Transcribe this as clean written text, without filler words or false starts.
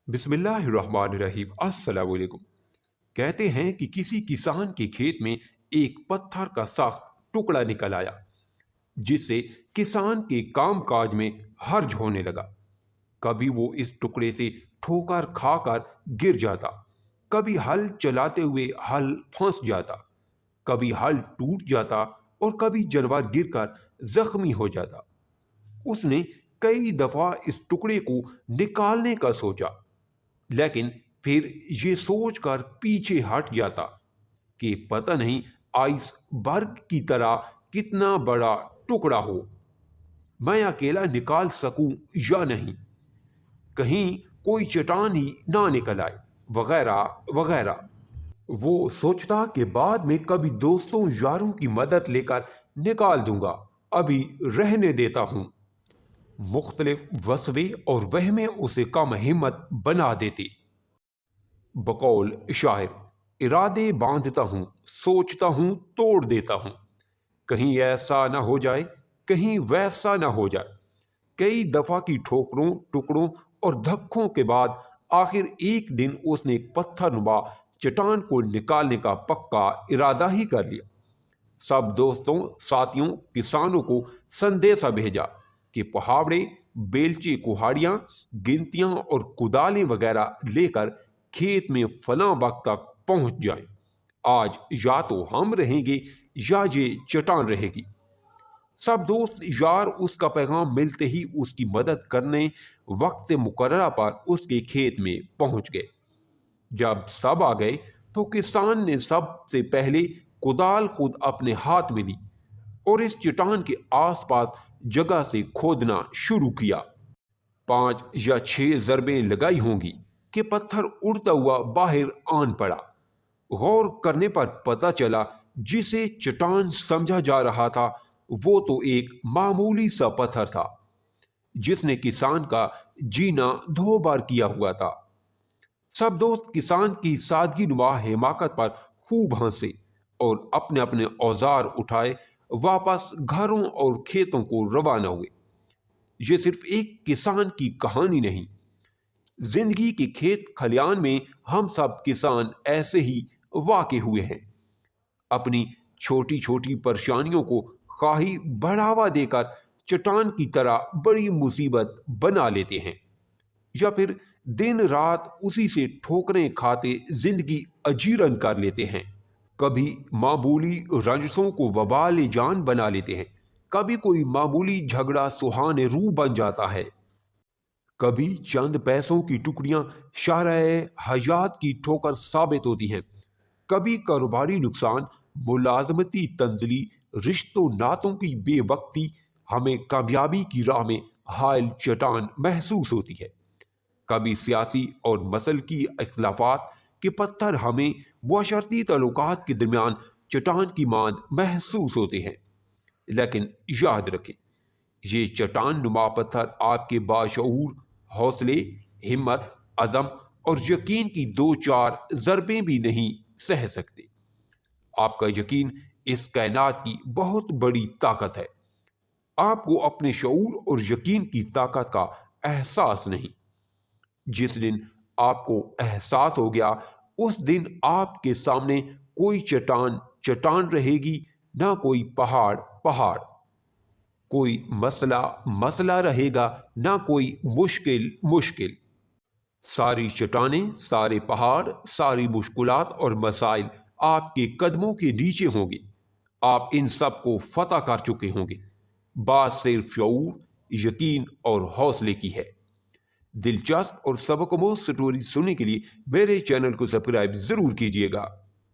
बिस्मिल्लाहिर्रहमानिर्रहीम। अस्सलाम वालेकुम। कहते हैं कि किसी किसान के खेत में एक पत्थर का सख्त टुकड़ा निकल आया, जिससे किसान के काम काज में हर्ज होने लगा। कभी वो इस टुकड़े से ठोकर खाकर गिर जाता, कभी हल चलाते हुए हल फंस जाता, कभी हल टूट जाता और कभी जानवर गिरकर जख्मी हो जाता। उसने कई दफा इस टुकड़े को निकालने का सोचा, लेकिन फिर ये सोचकर पीछे हट जाता कि पता नहीं आइसबर्ग की तरह कितना बड़ा टुकड़ा हो, मैं अकेला निकाल सकूं या नहीं, कहीं कोई चट्टान ही ना निकल आए, वगैरह वगैरह। वो सोचता कि बाद में कभी दोस्तों यारों की मदद लेकर निकाल दूंगा, अभी रहने देता हूं। मुख्तलिफ वसवे और वहमें उसे कम हिम्मत बना देती। बकौल शायर, इरादे बांधता हूँ, सोचता हूँ तोड़ देता हूँ, कहीं ऐसा ना हो जाए, कहीं वैसा ना हो जाए। कई दफा की ठोकरों, टुकड़ों और धक्कों के बाद आखिर एक दिन उसने एक पत्थरनुमा चट्टान को निकालने का पक्का इरादा ही कर लिया। सब दोस्तों, साथियों, किसानों को संदेशा भेजा कि पहावड़े, बेलचे, कुहाड़ियाँ, गिनतियाँ और कुदालें वगैरह लेकर खेत में फलां वक्त तक पहुंच जाएं। आज या तो हम रहेंगे या ये चट्टान रहेगी। सब दोस्त यार उसका पैगाम मिलते ही उसकी मदद करने वक्त मुकर्ररा पर उसके खेत में पहुंच गए। जब सब आ गए तो किसान ने सबसे पहले कुदाल खुद अपने हाथ में ली और इस चट्टान के आसपास जगह से खोदना शुरू किया। 5 या 6 ज़रबें लगाई होंगी कि पत्थर उड़ता हुआ बाहर आन पड़ा। गौर करने पर पता चला जिसे चट्टान समझा जा रहा था वो तो एक मामूली सा पत्थर था, जिसने किसान का जीना दो बार किया हुआ था। सब दोस्त किसान की सादगी नुमा हिमाकत पर खूब हंसे और अपने अपने औजार उठाए वापस घरों और खेतों को रवाना हुए। ये सिर्फ एक किसान की कहानी नहीं, जिंदगी के खेत खलियान में हम सब किसान ऐसे ही वाक़े हुए हैं। अपनी छोटी छोटी परेशानियों को खाही बढ़ावा देकर चट्टान की तरह बड़ी मुसीबत बना लेते हैं, या फिर दिन रात उसी से ठोकरें खाते जिंदगी अजीरन कर लेते हैं। कभी मामूली रंजसों को वबाल जान बना लेते हैं, कभी कोई मामूली झगड़ा सुहाने रूह बन जाता है, कभी चंद पैसों की टुकड़ियां शाहराए हयात की ठोकर साबित होती हैं, कभी कारोबारी नुकसान, मुलाजमती तंजली, रिश्तों नातों की बेवक्ती हमें कामयाबी की राह में हायल चट्टान महसूस होती है। कभी सियासी और मसल की इख्तलाफात के पत्थर हमें मुआशरती ताल्लुकात के दरमियान चट्टान की मांद महसूस होते हैं। लेकिन याद रखें, ये चट्टान नुमा पत्थर आपके बाशऊर हौसले, हिम्मत, अज़म और यकीन की 2-4 ज़रबें भी नहीं सह सकते। आपका यकीन इस कायनात की बहुत बड़ी ताकत है। आपको अपने शऊर और यकीन की ताकत का एहसास नहीं। जिस दिन आपको एहसास हो गया, उस दिन आपके सामने कोई चट्टान चट्टान रहेगी, ना कोई पहाड़ पहाड़, कोई मसला मसला रहेगा, ना कोई मुश्किल मुश्किल। सारी चट्टानें, सारे पहाड़, सारी मुश्किलात और मसाइल आपके कदमों के नीचे होंगे। आप इन सब को फतह कर चुके होंगे। बात सिर्फ शऊर, यकीन और हौसले की है। दिलचस्प और सबकआमूज़ स्टोरी सुनने के लिए मेरे चैनल को सब्सक्राइब जरूर कीजिएगा।